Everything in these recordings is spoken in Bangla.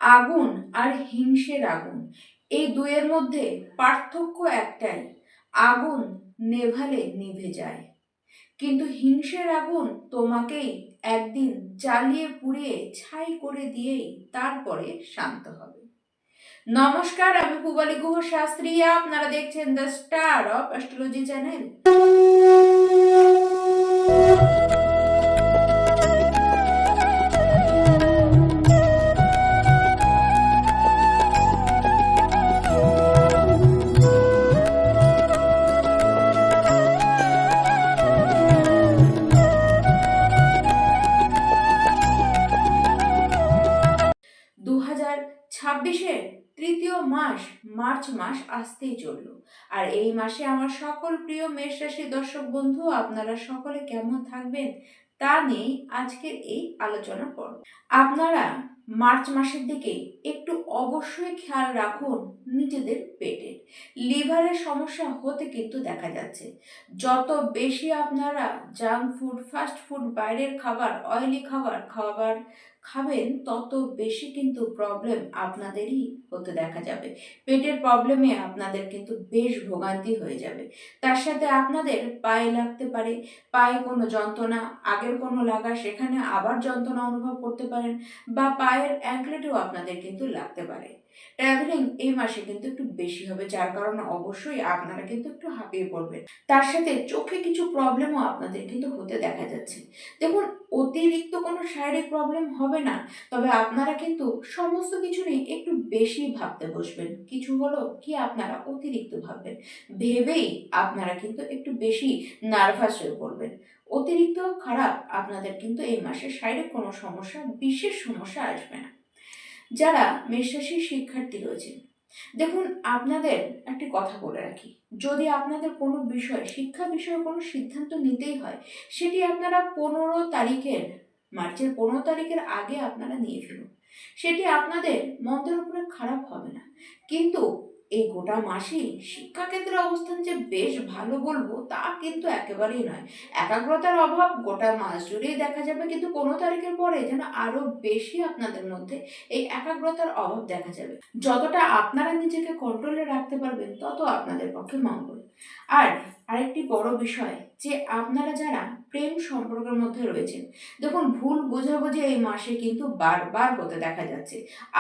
আগুন আর হিংসের আগুন, এই দুয়ের মধ্যে পার্থক্য একটাই, আগুন নেভালে নিভে যায়, কিন্তু হিংসের আগুন তোমাকেই একদিন জ্বালিয়ে পুড়িয়ে ছাই করে দিয়েই তারপরে শান্ত হবে। নমস্কার, আমি পূবালী গুহ শাস্ত্রী, আপনারা দেখছেন the star of astrology channel. 2026-এর তৃতীয় মাস মার্চ মাস আসতেই চলল। আর এই মাসে আমার সকল প্রিয় মেষ রাশি দর্শক বন্ধু, আপনারা সকলে কেমন থাকবেন তা নিয়ে আজকের এই আলোচনা পর্ব। আপনারা মার্চ মাসের দিকে একটু অবশ্যই খেয়াল রাখুন নিজেদের পেটের, লিভারের সমস্যা হতে কিন্তু দেখা যাচ্ছে। যত বেশি আপনারা জাঙ্ক ফুড, ফাস্ট ফুড, বাইরের খাবার, অয়েলি খাবার খাবেন তত বেশি কিন্তু প্রবলেম আপনাদেরই হতে দেখা যাবে। পেটের প্রবলেমে আপনাদের কিন্তু বেশ ভোগান্তি হয়ে যাবে। তার সাথে আপনাদের পায়ে লাগতে পারে, পায়ে কোনো যন্ত্রণা, আগের কোনো লাগা সেখানে আবার যন্ত্রণা অনুভব করতে পারেন, বা পায়ের অ্যাঙ্কলেটেও আপনাদের কিন্তু লাগতে পারে। ট্রাভেলিং এই মাসে কিন্তু একটু বেশি হবে, যার কারণে অবশ্যই আপনারা কিন্তু একটু হাঁপিয়ে পড়বেন। তার সাথে চোখে কিছু প্রবলেমও আপনাদের কিন্তু হতে দেখা যাচ্ছে। দেখুন, অতিরিক্ত কোনো শারীরিক প্রবলেম হবে না, তবে আপনারা কিন্তু সমস্ত কিছু নিয়ে একটু বেশি ভাবতে বসবেন। কিছু হলো কি আপনারা অতিরিক্ত ভাববেন, ভেবেই আপনারা কিন্তু একটু বেশি নার্ভাস হয়ে পড়বেন। অতিরিক্ত খারাপ আপনাদের কিন্তু এই মাসে শারীরিক কোনো সমস্যা, বিশেষ সমস্যা আসবে না। যারা মেষরাশির শিক্ষার্থী রয়েছেন, দেখুন, আপনাদের একটি কথা বলে রাখি, যদি আপনাদের কোনো বিষয়, শিক্ষা বিষয়ে কোনো সিদ্ধান্ত নিতেই হয়, সেটি আপনারা মার্চের 15 তারিখের আগে আপনারা নিয়ে ফেলুন। সেটি আপনাদের মতের উপরে খারাপ হবে না। কিন্তু এই গোটা মাসেই শিক্ষাক্ষেত্রে অবস্থান যে বেশ ভালো বলবো তা কিন্তু একেবারেই নয়। একাগ্রতার অভাব গোটা মাস জুড়েই দেখা যাবে, কিন্তু 15 তারিখের পরে যেন আরো বেশি আপনাদের মধ্যে এই একাগ্রতার অভাব দেখা যাবে। যতটা আপনারা নিজেকে কন্ট্রোলে রাখতে পারবেন তত আপনাদের পক্ষে মঙ্গল। আর আরেকটি বড় বিষয়, যে আপনারা যারা প্রেম সম্পর্কের মধ্যে রয়েছেন, দেখুন, ভুল বোঝাবুঝি এই মাসে কিন্তু বারবার হতে দেখা যাচ্ছে।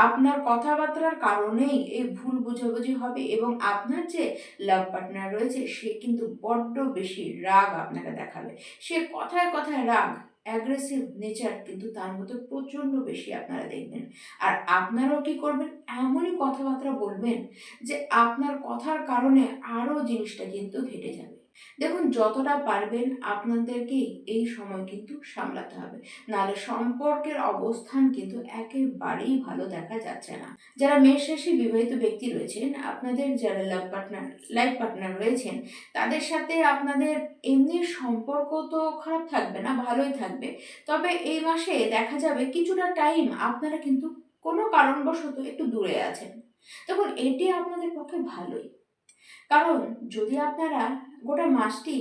আপনার কথাবার্তার কারণেই এই ভুল বোঝাবুঝি হবে, এবং আপনার যে লাভ পার্টনার রয়েছে সে কিন্তু বড্ড বেশি রাগ আপনাকে দেখাবে। সে কথায় কথায় রাগ, অ্যাগ্রেসিভ নেচার কিন্তু তার মধ্যে প্রচণ্ড বেশি আপনারা দেখবেন। আর আপনারাও কি করবেন, এমনই কথাবার্তা বলবেন যে আপনার কথার কারণে আরও জিনিসটা কিন্তু ঘটে যাবে। দেখুন, যতটা পারবেন আপনাদেরকেই এই সময় কিন্তু সামলাতে হবে, নাহলে সম্পর্কের অবস্থান কিন্তু একেবারেই ভালো দেখা যাচ্ছে না। যারা মেষ রাশি বিবাহিত ব্যক্তি রয়েছেন, আপনাদের যারা লাইফ পার্টনার রয়েছেন, তাদের সাথে আপনাদের এমনি সম্পর্ক তো খারাপ থাকবে না, ভালোই থাকবে। তবে এই মাসে দেখা যাবে কিছুটা টাইম আপনারা কিন্তু কোনো কারণবশত একটু দূরে আছেন। দেখুন, এটি আপনাদের পক্ষে ভালোই, কারণ যদি আপনারা গোটা মাসটি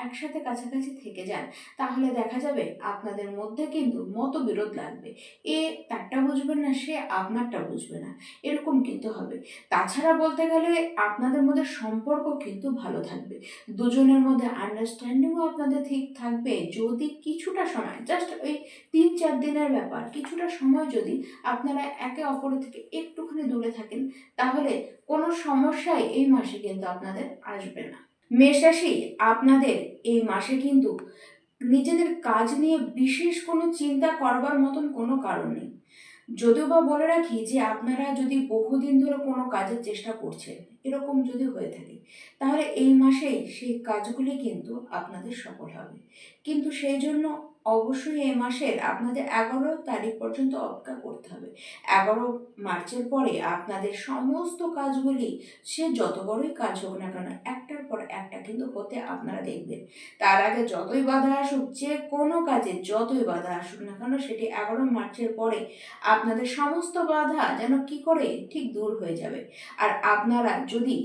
একসাথে কাছাকাছি থেকে যান, তাহলে দেখা যাবে আপনাদের মধ্যে কিন্তু মতবিরোধ লাগবে। এ তারটা বুঝবেন না, সে আপনারটা বুঝবে না, এরকম কিন্তু হবে। তাছাড়া বলতে গেলে আপনাদের মধ্যে সম্পর্ক কিন্তু ভালো থাকবে, দুজনের মধ্যে আন্ডারস্ট্যান্ডিংও আপনাদের ঠিক থাকবে। যদি কিছুটা সময়, জাস্ট ওই 3-4 দিনের ব্যাপার, কিছুটা সময় যদি আপনারা একে অপরের থেকে একটুখানি দূরে থাকেন, তাহলে কোনো সমস্যাই এই মাসে কিন্তু আপনাদের আসবে না। মেষ রাশি, আপনাদের এই মাসে কিন্তু নিজেদের কাজ নিয়ে বিশেষ কোনো চিন্তা করবার মতন কোনো কারণ নেই। যদিও বা বলে রাখি যে আপনারা যদি বহুদিন ধরে কোনো কাজের চেষ্টা করছেন, এরকম যদি হয়ে থাকে, তাহলে এই মাসেই সেই কাজগুলি কিন্তু আপনাদের সফল হবে। কিন্তু সেই জন্য অবশ্যই এই মাসের আপনাদের 11 তারিখ পর্যন্ত অপেক্ষা করতে হবে। 11 মার্চের পরে আপনাদের সমস্ত কাজগুলি, সে যত বড়ই কাজ হোক না কেন, একটার পর একটা কিন্তু হতে আপনারা দেখবেন। তার আগে যতই বাধা আসুক, যে কোনো কাজে যতই বাধা আসুক না কেন, সেটি 11 মার্চের পরে আপনাদের সমস্ত বাধা যেন কি করে ঠিক দূর হয়ে যাবে। আর আপনারা যদি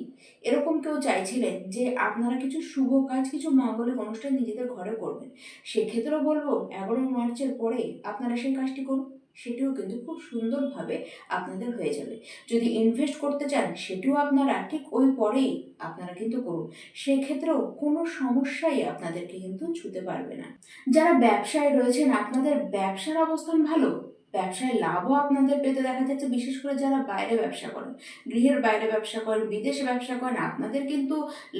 এরকম কেউ চাইছিলেন যে আপনারা কিছু শুভ কাজ, কিছু মাঙ্গলিক অনুষ্ঠান নিজেদের ঘরে করবেন, সেক্ষেত্রেও বলবো 11 মার্চের পরে আপনারা সেই কাজটি করুন। সেটিও কিন্তু খুব সুন্দরভাবে আপনাদের হয়ে যাবে। যদি ইনভেস্ট করতে চান সেটিও আপনারা ঠিক ওই পরেই আপনারা কিন্তু করুন, সেক্ষেত্রেও কোনো সমস্যাই আপনাদেরকে কিন্তু ছুঁতে পারবে না। যারা ব্যবসায় রয়েছেন আপনাদের ব্যবসার অবস্থান ভালো, ব্যবসায় লাভও আপনাদের পেতে দেখা যাচ্ছে। বিশেষ করে যারা বাইরে ব্যবসা করেন, গৃহের বাইরে ব্যবসা করেন, বিদেশে ব্যবসা করেন, আপনাদের কিন্তু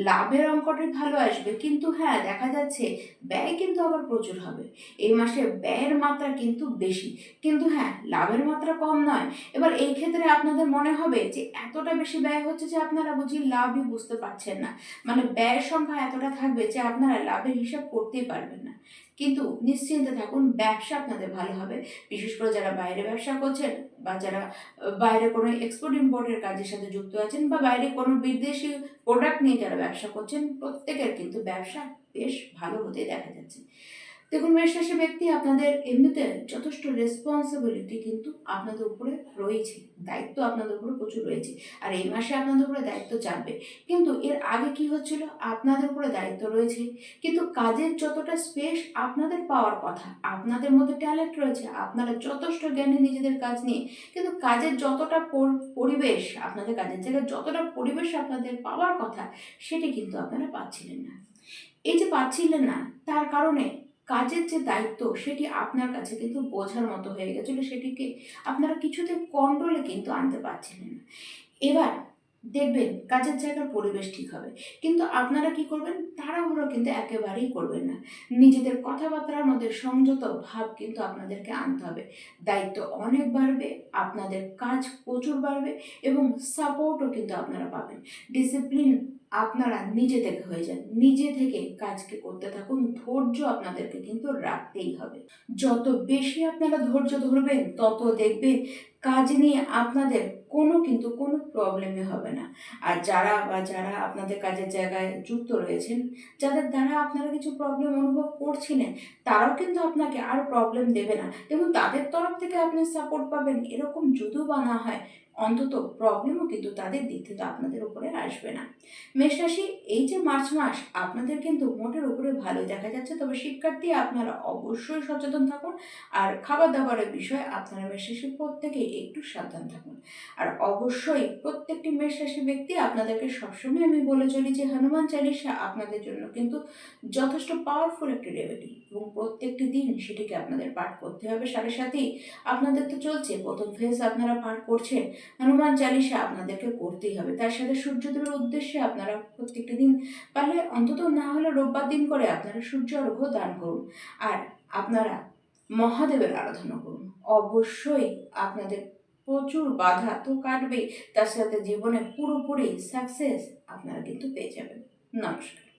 লাভের অঙ্কটি ভালো আসবে, কিন্তু হ্যাঁ দেখা যাচ্ছে ব্যয় কিন্তু আবার প্রচুর হবে। এই মাসে ব্যয়ের মাত্রা কিন্তু বেশি, কিন্তু হ্যাঁ লাভের মাত্রা কম নয়। এবার এই ক্ষেত্রে আপনাদের মনে হবে যে এতটা বেশি ব্যয় হচ্ছে যে আপনারা বুঝি লাভই বুঝতে পারছেন না, মানে ব্যয়ের সংখ্যা এতটা থাকবে যে আপনারা লাভের হিসাব করতেই পারবেন না। কিন্তু নিশ্চিন্তে থাকুন, ব্যবসা আপনাদের ভালো হবে। বিশেষ করে যারা বাইরে ব্যবসা করছেন বা যারা বাইরে কোনো এক্সপোর্ট ইম্পোর্টের কাজের সাথে যুক্ত আছেন বা বাইরে কোনো বিদেশি প্রোডাক্ট নিয়ে যারা ব্যবসা করছেন, প্রত্যেকের কিন্তু ব্যবসা বেশ ভালো হতে দেখা যাচ্ছে। দেখুন মেষ রাশি ব্যক্তি, আপনাদের এমনিতে যথেষ্ট রেসপন্সিবিলিটি কিন্তু আপনাদের উপরে রয়েছে, দায়িত্ব আপনাদের উপরে প্রচুর রয়েছে। আর এই মাসে আপনাদের উপরে দায়িত্ব চাপবে। কিন্তু এর আগে কি হচ্ছিল, আপনাদের উপরে দায়িত্ব রয়েছে কিন্তু কাজের যতটা স্পেস আপনাদের পাওয়ার কথা, আপনাদের মধ্যে ট্যালেন্ট রয়েছে, আপনারা যথেষ্ট জ্ঞানী নিজেদের কাজ নিয়ে, কিন্তু কাজের যতটা পরিবেশ, আপনাদের কাজের জায়গায় যতটা পরিবেশ আপনাদের পাওয়ার কথা, সেটি কিন্তু আপনারা পাচ্ছিলেন না। এই যে পাচ্ছিলেন না, তার কারণে কাজের যে দায়িত্ব সেটি আপনার কাছে কিন্তু বোঝার মতো হয়ে গেছিল, সেটিকে আপনারা কিছুতে কন্ট্রোলে কিন্তু আনতে পারছিলেন না। এবার দেখবেন কাজের জায়গার পরিবেশ ঠিক হবে, কিন্তু আপনারা কি করবেন, তাড়াহুড়ো কিন্তু একেবারেই করবেন না। নিজেদের কথাবার্তার মধ্যে সংযত ভাব কিন্তু আপনাদেরকে আনতে হবে। দায়িত্ব অনেক বাড়বে, আপনাদের কাজ প্রচুর বাড়বে এবং সাপোর্টও কিন্তু আপনারা পাবেন। ডিসিপ্লিন আপনারা নিজে থেকে হয়ে যান, নিজে থেকে কাজকে করতে থাকুন। ধৈর্য আপনাদেরকে কিন্তু রাখতেই হবে। যত বেশি আপনারা ধৈর্য ধরবেন তত দেখবেন কাজ নিয়ে আপনাদের কোনো প্রবলেমই হবে না। আর যারা আপনাদের কাজের জায়গায় যুক্ত রয়েছেন, যাদের দ্বারা আপনারা কিছু প্রবলেম অনুভব করছিলেন, তারাও কিন্তু আপনাকে আর প্রবলেম দেবে না এবং তাদের তরফ থেকে আপনি সাপোর্ট পাবেন, এরকম যদিও বা না হয়, অন্তত প্রবলেমও কিন্তু তাদের দিক থেকে আপনাদের উপরে আসবে না। মেষ রাশি, এই যে মার্চ মাস আপনাদের কিন্তু মোটের উপরে ভালোই দেখা যাচ্ছে, তবে শিক্ষার্থী আপনারা অবশ্যই সচেতন থাকুন। আর খাবার দাবারের বিষয়ে আপনারা মেষ রাশি প্রত্যেকেই একটু সাবধান থাকুন। আর অবশ্যই প্রত্যেকটি মেষ রাশি ব্যক্তি, আপনাদেরকে সবসময় আমি বলে চলি যে হনুমান চালিসা আপনাদের জন্য কিন্তু যথেষ্ট পাওয়ারফুল একটি রেমেডি এবং প্রত্যেকটি দিন সেটিকে আপনাদের পাঠ করতে হবে। সাথে সাথেই আপনাদের তো চলছে প্রথম ফেজ, আপনারা পাঠ করছেন, হনুমান চালিসা আপনাদেরকে করতেই হবে। তার সাথে সূর্যদেবের উদ্দেশ্যে আপনারা প্রত্যেকটি দিন পারলে অন্তত না হলে রোববার দিন করে আপনারা সূর্য অর্ঘ্য দান করুন। আর আপনারা মহাদেবের আরাধনা করুন। অবশ্যই আপনাদের প্রচুর বাধা তো কাটবেই, তার সাথে জীবনে পুরোপুরি সাকসেস আপনারা কিন্তু পেয়ে যাবেন। নমস্কার।